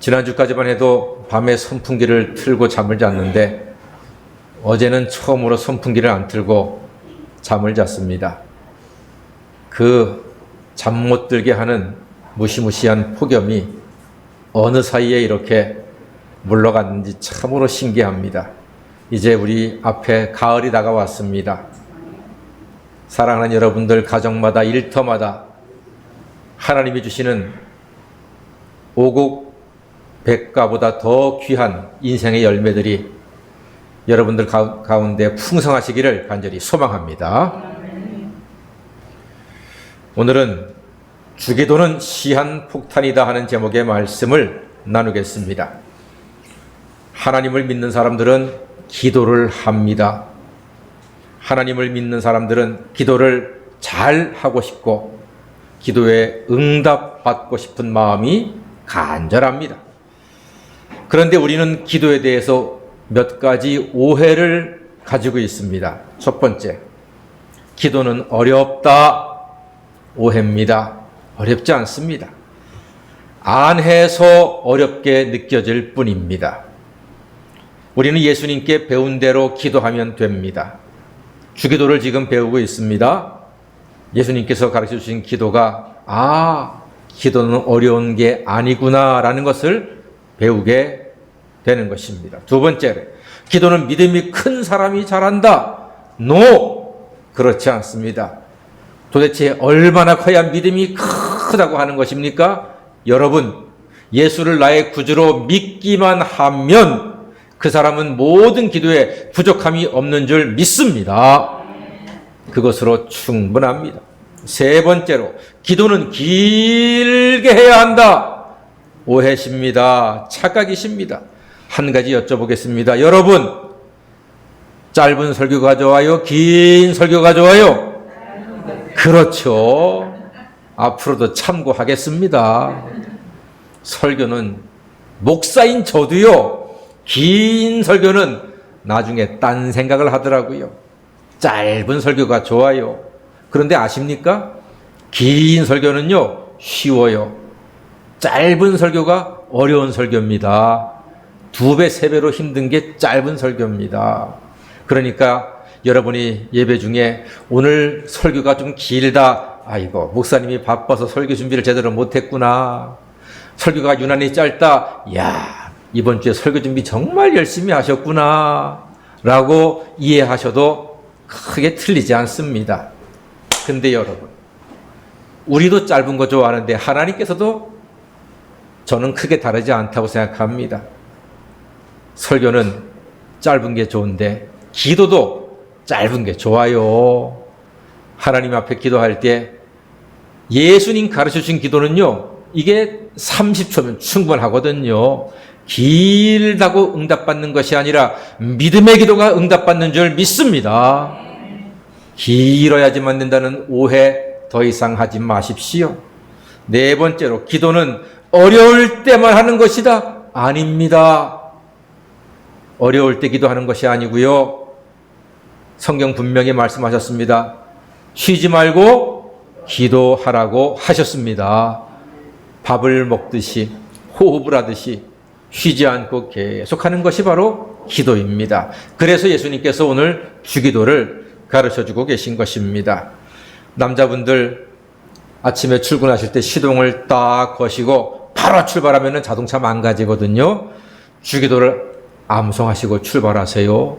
지난주까지만 해도 밤에 선풍기를 틀고 잠을 잤는데 어제는 처음으로 선풍기를 안 틀고 잠을 잤습니다. 그 잠 못 들게 하는 무시무시한 폭염이 어느 사이에 이렇게 물러갔는지 참으로 신기합니다. 이제 우리 앞에 가을이 다가왔습니다. 사랑하는 여러분들, 가정마다 일터마다 하나님이 주시는 오곡 백과보다 더 귀한 인생의 열매들이 여러분들 가운데 풍성하시기를 간절히 소망합니다. 오늘은 주기도는 시한폭탄이다 하는 제목의 말씀을 나누겠습니다. 하나님을 믿는 사람들은 기도를 합니다. 하나님을 믿는 사람들은 기도를 잘 하고 싶고 기도에 응답받고 싶은 마음이 간절합니다. 그런데 우리는 기도에 대해서 몇 가지 오해를 가지고 있습니다. 첫 번째, 기도는 어렵다. 오해입니다. 어렵지 않습니다. 안 해서 어렵게 느껴질 뿐입니다. 우리는 예수님께 배운 대로 기도하면 됩니다. 주기도를 지금 배우고 있습니다. 예수님께서 가르쳐 주신 기도가 기도는 어려운 게 아니구나 라는 것을 배우게 되는 것입니다. 두 번째로, 기도는 믿음이 큰 사람이 잘한다. 그렇지 않습니다. 도대체 얼마나 커야 믿음이 크다고 하는 것입니까? 여러분, 예수를 나의 구주로 믿기만 하면 그 사람은 모든 기도에 부족함이 없는 줄 믿습니다. 그것으로 충분합니다. 세 번째로, 기도는 길게 해야 한다. 오해십니다. 착각이십니다. 한 가지 여쭤보겠습니다. 여러분, 짧은 설교가 좋아요? 긴 설교가 좋아요? 그렇죠. 앞으로도 참고하겠습니다. 설교는 목사인 저도요, 긴 설교는 나중에 딴 생각을 하더라고요. 짧은 설교가 좋아요. 그런데 아십니까? 긴 설교는요, 쉬워요. 짧은 설교가 어려운 설교입니다. 2배, 3배로 힘든 게 짧은 설교입니다. 그러니까 여러분이 예배 중에 오늘 설교가 좀 길다. 아이고, 목사님이 바빠서 설교 준비를 제대로 못했구나. 설교가 유난히 짧다. 야, 이번 주에 설교 준비 정말 열심히 하셨구나. 라고 이해하셔도 크게 틀리지 않습니다. 근데 여러분, 우리도 짧은 거 좋아하는데 하나님께서도 저는 크게 다르지 않다고 생각합니다. 설교는 짧은 게 좋은데 기도도 짧은 게 좋아요. 하나님 앞에 기도할 때 예수님 가르쳐 주신 기도는요, 이게 30초면 충분하거든요. 길다고 응답받는 것이 아니라 믿음의 기도가 응답받는 줄 믿습니다. 길어야지만 된다는 오해 더 이상 하지 마십시오. 네 번째로, 기도는 어려울 때만 하는 것이다. 아닙니다. 어려울 때 기도하는 것이 아니고요. 성경 분명히 말씀하셨습니다. 쉬지 말고 기도하라고 하셨습니다. 밥을 먹듯이 호흡을 하듯이 쉬지 않고 계속하는 것이 바로 기도입니다. 그래서 예수님께서 오늘 주기도를 가르쳐주고 계신 것입니다. 남자분들 아침에 출근하실 때 시동을 딱 거시고 바로 출발하면 자동차 망가지거든요. 주기도를 암송하시고 출발하세요.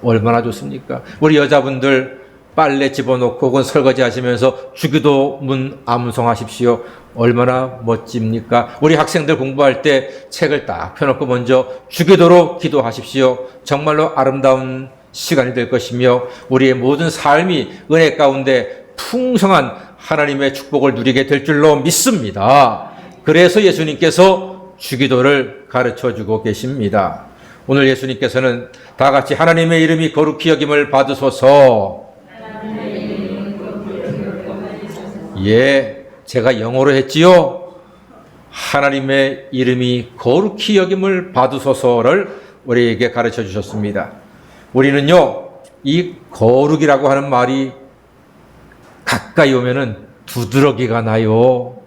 얼마나 좋습니까? 우리 여자분들 빨래 집어넣고 혹은 설거지 하시면서 주기도문 암송하십시오. 얼마나 멋집니까? 우리 학생들 공부할 때 책을 딱 펴놓고 먼저 주기도로 기도하십시오. 정말로 아름다운 시간이 될 것이며 우리의 모든 삶이 은혜 가운데 풍성한 하나님의 축복을 누리게 될 줄로 믿습니다. 그래서 예수님께서 주기도를 가르쳐주고 계십니다. 오늘 예수님께서는 다 같이 하나님의 이름이 거룩히 여김을 받으소서. 예, 제가 영어로 했지요. 하나님의 이름이 거룩히 여김을 받으소서를 우리에게 가르쳐 주셨습니다. 우리는요, 이 거룩이라고 하는 말이 가까이 오면은 두드러기가 나요.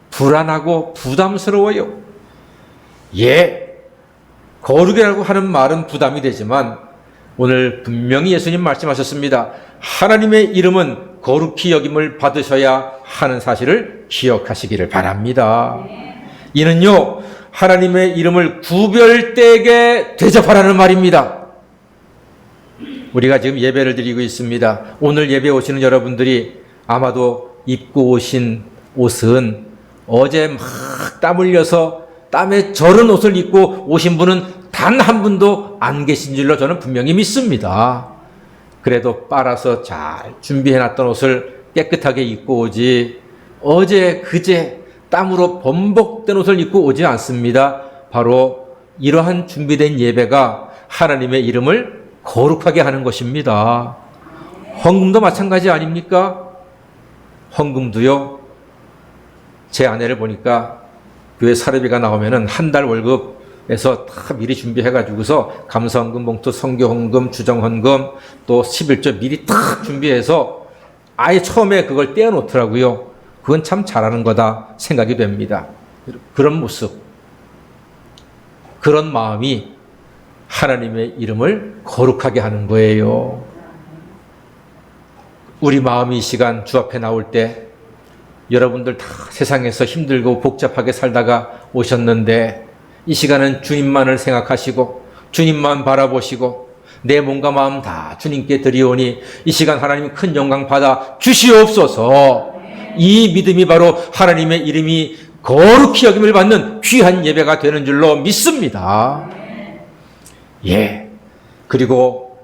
불안하고 부담스러워요. 거룩이라고 하는 말은 부담이 되지만 오늘 분명히 예수님 말씀하셨습니다. 하나님의 이름은 거룩히 여김을 받으셔야 하는 사실을 기억하시기를 바랍니다. 이는요, 하나님의 이름을 구별되게 대접하라는 말입니다. 우리가 지금 예배를 드리고 있습니다. 오늘 예배 오시는 여러분들이 아마도 입고 오신 옷은 어제 막 땀 흘려서 땀에 절은 옷을 입고 오신 분은 단 한 분도 안 계신 줄로 저는 분명히 믿습니다. 그래도 빨아서 잘 준비해놨던 옷을 깨끗하게 입고 오지, 어제 그제 땀으로 범벅된 옷을 입고 오지 않습니다. 바로 이러한 준비된 예배가 하나님의 이름을 거룩하게 하는 것입니다. 헌금도 마찬가지 아닙니까? 헌금도요, 제 아내를 보니까 교회 사례비가 나오면은 한 달 월급에서 다 미리 준비해가지고서 감사헌금 봉투, 선교헌금, 주정헌금, 또 11조 미리 딱 준비해서 아예 처음에 그걸 떼어놓더라고요. 그건 참 잘하는 거다 생각이 됩니다. 그런 모습, 그런 마음이 하나님의 이름을 거룩하게 하는 거예요. 우리 마음이 이 시간 주 앞에 나올 때 여러분들 다 세상에서 힘들고 복잡하게 살다가 오셨는데 이 시간은 주님만을 생각하시고 주님만 바라보시고 내 몸과 마음 다 주님께 드리오니 이 시간 하나님 큰 영광 받아 주시옵소서. 이 믿음이 바로 하나님의 이름이 거룩히 여김을 받는 귀한 예배가 되는 줄로 믿습니다. 그리고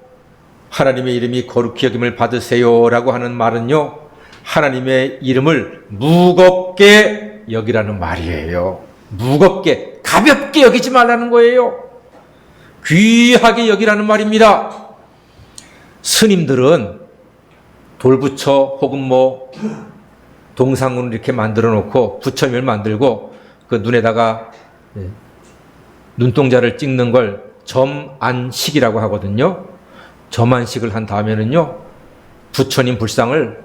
하나님의 이름이 거룩히 여김을 받으세요라고 하는 말은요, 하나님의 이름을 무겁게 여기라는 말이에요. 무겁게, 가볍게 여기지 말라는 거예요. 귀하게 여기라는 말입니다. 스님들은 돌부처 혹은 동상으로 이렇게 만들어 놓고 부처님을 만들고 그 눈에다가 눈동자를 찍는 걸 점안식이라고 하거든요. 점안식을 한 다음에는요, 부처님 불상을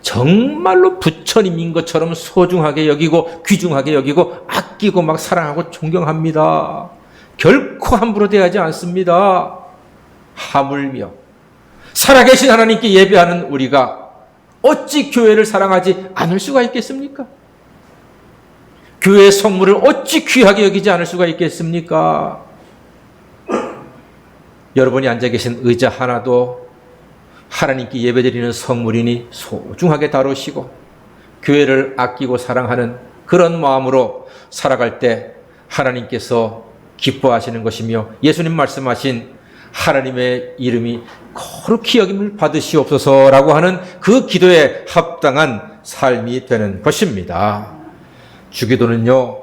정말로 부처님인 것처럼 소중하게 여기고 귀중하게 여기고 아끼고 막 사랑하고 존경합니다. 결코 함부로 대하지 않습니다. 하물며 살아계신 하나님께 예배하는 우리가 어찌 교회를 사랑하지 않을 수가 있겠습니까? 교회의 성물을 어찌 귀하게 여기지 않을 수가 있겠습니까? 여러분이 앉아 계신 의자 하나도 하나님께 예배드리는 성물이니 소중하게 다루시고 교회를 아끼고 사랑하는 그런 마음으로 살아갈 때 하나님께서 기뻐하시는 것이며 예수님 말씀하신 하나님의 이름이 거룩히 여김을 받으시옵소서라고 하는 그 기도에 합당한 삶이 되는 것입니다. 주기도는요,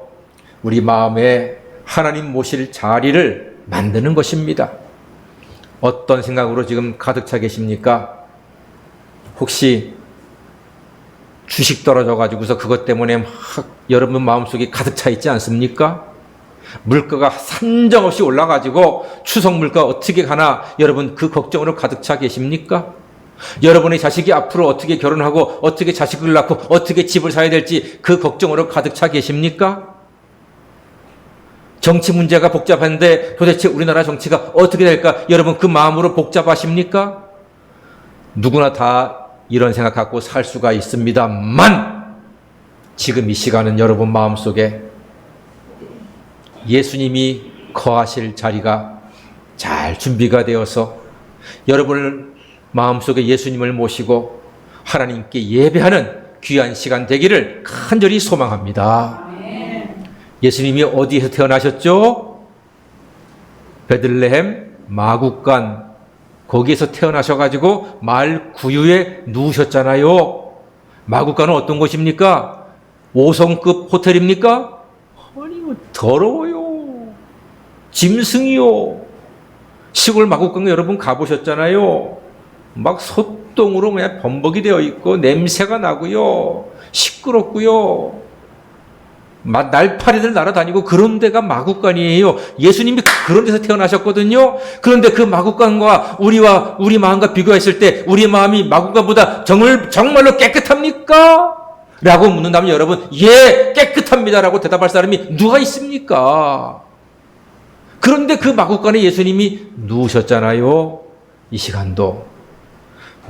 우리 마음에 하나님 모실 자리를 만드는 것입니다. 어떤 생각으로 지금 가득 차 계십니까? 혹시 주식 떨어져가지고서 그것 때문에 막 여러분 마음속에 가득 차 있지 않습니까? 물가가 산정없이 올라가지고 추석 물가 어떻게 가나 여러분 그 걱정으로 가득 차 계십니까? 여러분의 자식이 앞으로 어떻게 결혼하고 어떻게 자식을 낳고 어떻게 집을 사야 될지 그 걱정으로 가득 차 계십니까? 정치 문제가 복잡한데 도대체 우리나라 정치가 어떻게 될까? 여러분 그 마음으로 복잡하십니까? 누구나 다 이런 생각 갖고 살 수가 있습니다만 지금 이 시간은 여러분 마음속에 예수님이 거하실 자리가 잘 준비가 되어서 여러분 마음속에 예수님을 모시고 하나님께 예배하는 귀한 시간 되기를 간절히 소망합니다. 예수님이 어디에서 태어나셨죠? 베들레헴 마국간, 거기에서 태어나셔가지고 마을 구유에 누우셨잖아요. 마국간은 어떤 곳입니까? 5성급 호텔입니까? 아니, 더러워요. 짐승이요. 시골 마국간 여러분 가보셨잖아요. 막 소똥으로 그냥 범벅이 되어 있고 냄새가 나고요. 시끄럽고요. 날파리들 날아다니고 그런 데가 마국간이에요. 예수님이 그런 데서 태어나셨거든요. 그런데 그 마국간과 우리 마음과 비교했을 때 우리 마음이 마국간보다 정말로 깨끗합니까? 라고 묻는다면 여러분, 예, 깨끗합니다라고 대답할 사람이 누가 있습니까? 그런데 그 마구간에 예수님이 누우셨잖아요. 이 시간도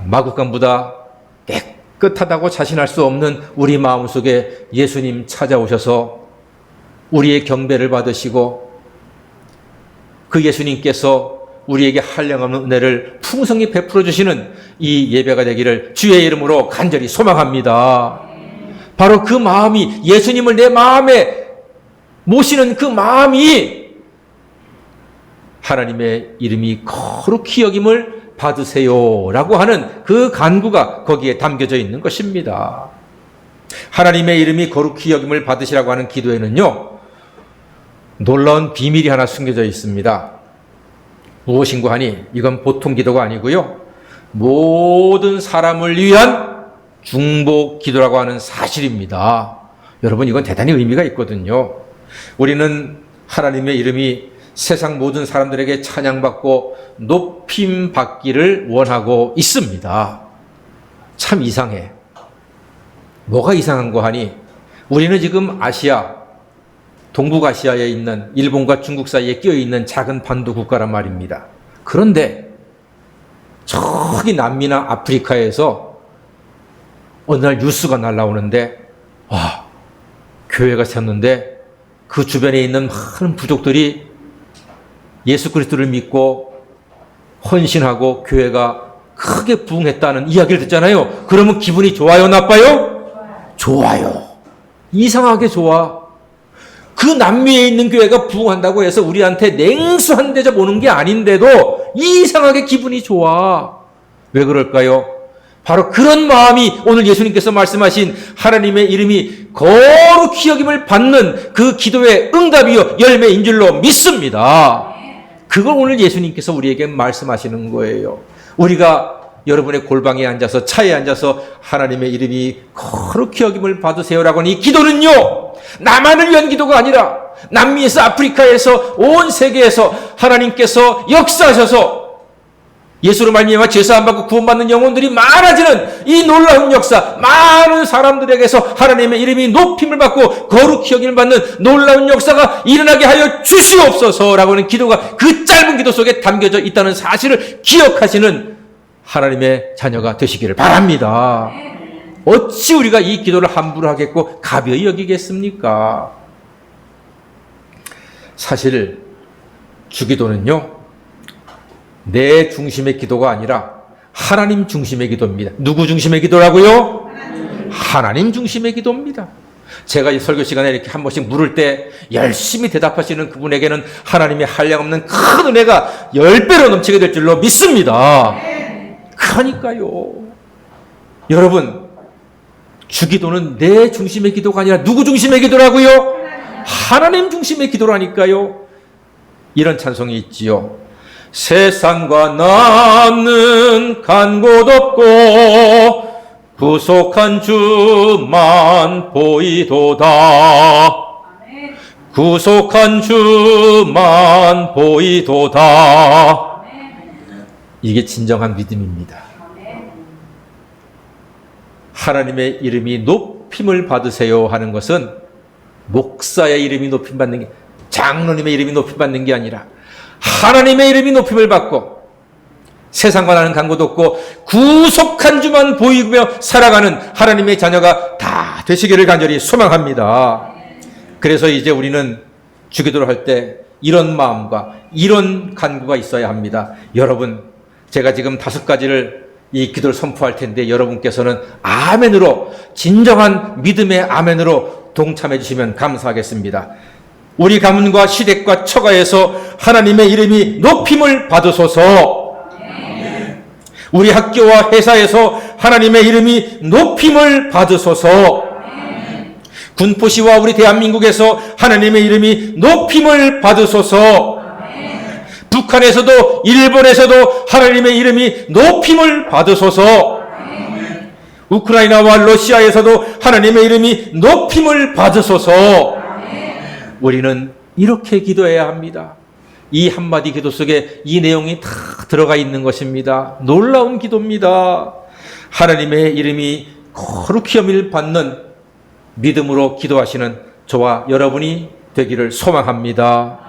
마구간보다 깨끗하다고 자신할 수 없는 우리 마음속에 예수님 찾아오셔서 우리의 경배를 받으시고 그 예수님께서 우리에게 한량없는 은혜를 풍성히 베풀어 주시는 이 예배가 되기를 주의 이름으로 간절히 소망합니다. 바로 그 마음이, 예수님을 내 마음에 모시는 그 마음이 하나님의 이름이 거룩히 여김을 받으세요 라고 하는 그 간구가 거기에 담겨져 있는 것입니다. 하나님의 이름이 거룩히 여김을 받으시라고 하는 기도에는요, 놀라운 비밀이 하나 숨겨져 있습니다. 무엇인고 하니 이건 보통 기도가 아니고요, 모든 사람을 위한 중보 기도라고 하는 사실입니다. 여러분, 이건 대단히 의미가 있거든요. 우리는 하나님의 이름이 세상 모든 사람들에게 찬양받고 높임 받기를 원하고 있습니다. 참 이상해. 뭐가 이상한 거 하니 우리는 지금 아시아, 동북아시아에 있는 일본과 중국 사이에 끼어 있는 작은 반도 국가란 말입니다. 그런데 저기 남미나 아프리카에서 어느 날 뉴스가 날라오는데, 와, 교회가 섰는데 그 주변에 있는 많은 부족들이 예수 그리스도를 믿고 헌신하고 교회가 크게 부흥했다는 이야기를 듣잖아요. 그러면 기분이 좋아요, 나빠요? 좋아요. 이상하게 좋아. 그 남미에 있는 교회가 부흥한다고 해서 우리한테 냉수한 대접 오는 게 아닌데도 이상하게 기분이 좋아. 왜 그럴까요? 바로 그런 마음이 오늘 예수님께서 말씀하신 하나님의 이름이 거룩히 여김을 받는 그 기도의 응답이요 열매인 줄로 믿습니다. 그걸 오늘 예수님께서 우리에게 말씀하시는 거예요. 우리가 여러분의 골방에 앉아서, 차에 앉아서 하나님의 이름이 거룩히 여김을 받으세요라고 하는 이 기도는요, 나만을 위한 기도가 아니라 남미에서, 아프리카에서, 온 세계에서 하나님께서 역사하셔서 예수로 말미암아 죄사 안 받고 구원받는 영혼들이 많아지는 이 놀라운 역사, 많은 사람들에게서 하나님의 이름이 높임을 받고 거룩히 여김을 받는 놀라운 역사가 일어나게 하여 주시옵소서라고 하는 기도가 그 짧은 기도 속에 담겨져 있다는 사실을 기억하시는 하나님의 자녀가 되시기를 바랍니다. 어찌 우리가 이 기도를 함부로 하겠고 가벼이 여기겠습니까? 사실 주기도는요, 내 중심의 기도가 아니라 하나님 중심의 기도입니다. 누구 중심의 기도라고요? 하나님 중심의 기도입니다. 제가 이 설교 시간에 이렇게 한 번씩 물을 때 열심히 대답하시는 그분에게는 하나님의 한량없는 큰 은혜가 10배로 넘치게 될 줄로 믿습니다. 그러니까요, 여러분, 주기도는 내 중심의 기도가 아니라 누구 중심의 기도라고요? 하나님 중심의 기도라니까요. 이런 찬송이 있지요. 세상과 나는 간 곳 없고 구속한 주만 보이도다. 구속한 주만 보이도다. 이게 진정한 믿음입니다. 하나님의 이름이 높임을 받으세요 하는 것은 목사의 이름이 높임 받는 게, 장로님의 이름이 높임 받는 게 아니라 하나님의 이름이 높임을 받고 세상과 나는 간 곳 없고 구속한 주만 보이며 살아가는 하나님의 자녀가 다 되시기를 간절히 소망합니다. 그래서 이제 우리는 주기도를 할 때 이런 마음과 이런 간구가 있어야 합니다. 여러분, 제가 지금 5가지를 이 기도를 선포할 텐데 여러분께서는 아멘으로, 진정한 믿음의 아멘으로 동참해 주시면 감사하겠습니다. 우리 가문과 시댁과 처가에서 하나님의 이름이 높임을 받으소서. 우리 학교와 회사에서 하나님의 이름이 높임을 받으소서. 군포시와 우리 대한민국에서 하나님의 이름이 높임을 받으소서. 북한에서도 일본에서도 하나님의 이름이 높임을 받으소서. 우크라이나와 러시아에서도 하나님의 이름이 높임을 받으소서. 우리는 이렇게 기도해야 합니다. 이 한마디 기도 속에 이 내용이 다 들어가 있는 것입니다. 놀라운 기도입니다. 하나님의 이름이 거룩히 여김을 받는 믿음으로 기도하시는 저와 여러분이 되기를 소망합니다.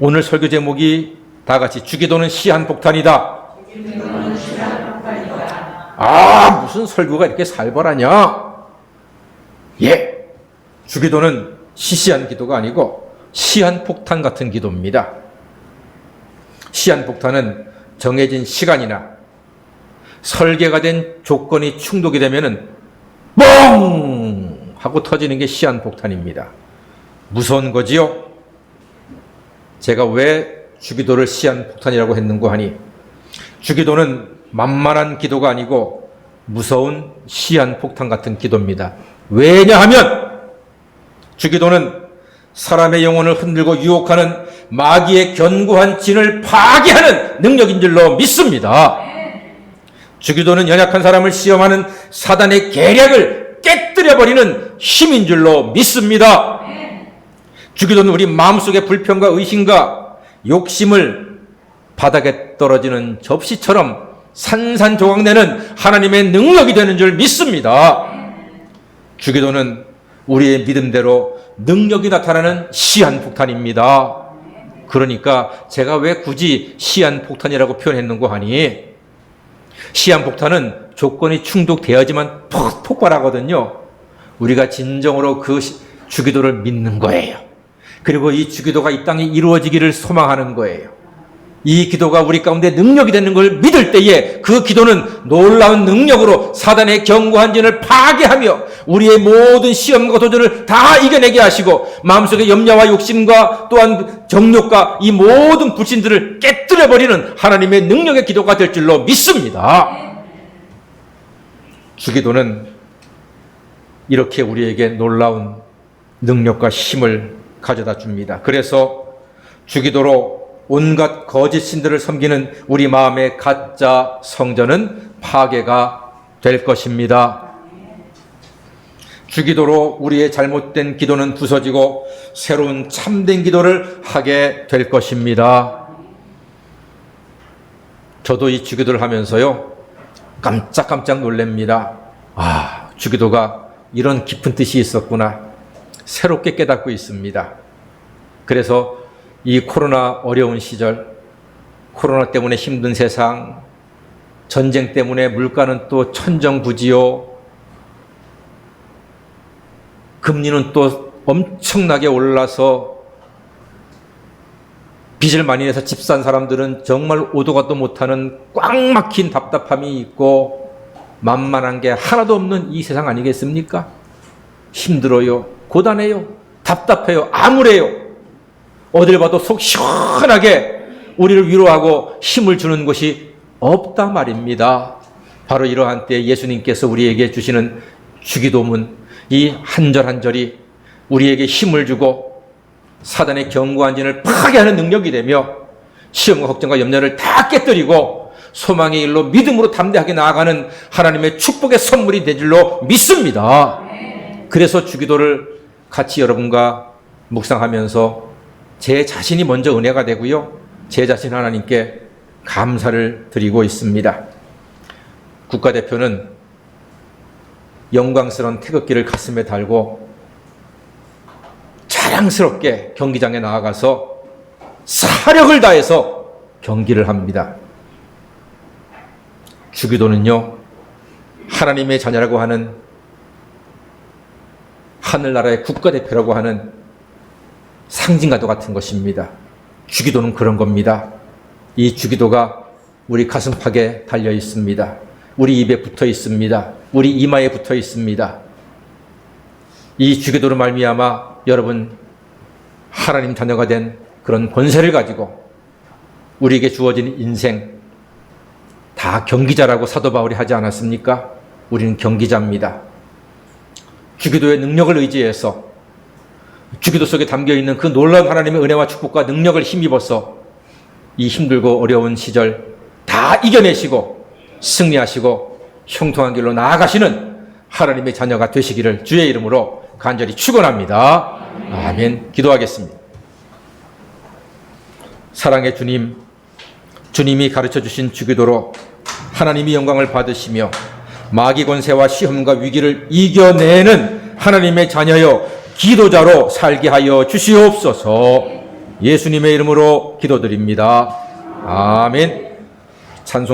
오늘 설교 제목이 다 같이 주기도는 시한폭탄이다. 아, 무슨 설교가 이렇게 살벌하냐? 예, 주기도는 시시한 기도가 아니고 시한폭탄 같은 기도입니다. 시한폭탄은 정해진 시간이나 설계가 된 조건이 충족이 되면은 뻥! 하고 터지는 게 시한폭탄입니다. 무서운 거지요? 제가 왜 주기도를 시한폭탄이라고 했는고 하니, 주기도는 만만한 기도가 아니고 무서운 시한폭탄 같은 기도입니다. 왜냐하면 주기도는 사람의 영혼을 흔들고 유혹하는 마귀의 견고한 진을 파괴하는 능력인 줄로 믿습니다. 주기도는 연약한 사람을 시험하는 사단의 계략을 깨뜨려버리는 힘인 줄로 믿습니다. 주기도는 우리 마음속의 불평과 의심과 욕심을 바닥에 떨어지는 접시처럼 산산조각내는 하나님의 능력이 되는 줄 믿습니다. 주기도는 우리의 믿음대로 능력이 나타나는 시한폭탄입니다. 그러니까 제가 왜 굳이 시한폭탄이라고 표현했는고 하니, 시한폭탄은 조건이 충족되어야지만 폭발하거든요. 우리가 진정으로 그 주기도를 믿는 거예요. 그리고 이 주기도가 이 땅에 이루어지기를 소망하는 거예요. 이 기도가 우리 가운데 능력이 되는 걸 믿을 때에 그 기도는 놀라운 능력으로 사단의 견고한 진을 파괴하며 우리의 모든 시험과 도전을 다 이겨내게 하시고 마음속의 염려와 욕심과 또한 정욕과 이 모든 불신들을 깨뜨려버리는 하나님의 능력의 기도가 될 줄로 믿습니다. 주기도는 이렇게 우리에게 놀라운 능력과 힘을 가져다 줍니다. 그래서 주기도로 온갖 거짓 신들을 섬기는 우리 마음의 가짜 성전은 파괴가 될 것입니다. 주기도로 우리의 잘못된 기도는 부서지고 새로운 참된 기도를 하게 될 것입니다. 저도 이 주기도를 하면서요, 깜짝깜짝 놀랍니다. 아, 주기도가 이런 깊은 뜻이 있었구나. 새롭게 깨닫고 있습니다. 그래서 이 코로나 어려운 시절, 코로나 때문에 힘든 세상, 전쟁 때문에 물가는 또 천정부지요, 금리는 또 엄청나게 올라서 빚을 많이 내서 집 산 사람들은 정말 오도 가도 못하는 꽉 막힌 답답함이 있고 만만한 게 하나도 없는 이 세상 아니겠습니까? 힘들어요, 고단해요, 답답해요, 암울해요. 어딜 봐도 속 시원하게 우리를 위로하고 힘을 주는 곳이 없다 말입니다. 바로 이러한 때 예수님께서 우리에게 주시는 주기도문, 이 한 절 한 절이 우리에게 힘을 주고 사단의 견고한 진을 파괴하는 능력이 되며 시험과 걱정과 염려를 다 깨뜨리고 소망의 일로 믿음으로 담대하게 나아가는 하나님의 축복의 선물이 될 줄로 믿습니다. 그래서 주기도를 같이 여러분과 묵상하면서 제 자신이 먼저 은혜가 되고요, 제 자신 하나님께 감사를 드리고 있습니다. 국가대표는 영광스러운 태극기를 가슴에 달고 자랑스럽게 경기장에 나아가서 사력을 다해서 경기를 합니다. 주기도는요, 하나님의 자녀라고 하는 하늘나라의 국가대표라고 하는 상징과도 같은 것입니다. 주기도는 그런 겁니다. 이 주기도가 우리 가슴팍에 달려 있습니다. 우리 입에 붙어 있습니다. 우리 이마에 붙어 있습니다. 이 주기도로 말미암아 여러분 하나님 자녀가 된 그런 권세를 가지고 우리에게 주어진 인생 다 경기자라고 사도 바울이 하지 않았습니까? 우리는 경기자입니다. 주기도의 능력을 의지해서 주기도 속에 담겨있는 그 놀라운 하나님의 은혜와 축복과 능력을 힘입어서 이 힘들고 어려운 시절 다 이겨내시고 승리하시고 형통한 길로 나아가시는 하나님의 자녀가 되시기를 주의 이름으로 간절히 축원합니다. 아멘. 기도하겠습니다. 사랑의 주님, 주님이 가르쳐주신 주기도로 하나님이 영광을 받으시며 마귀 권세와 시험과 위기를 이겨내는 하나님의 자녀여 기도자로 살게 하여 주시옵소서. 예수님의 이름으로 기도드립니다. 아멘. 찬송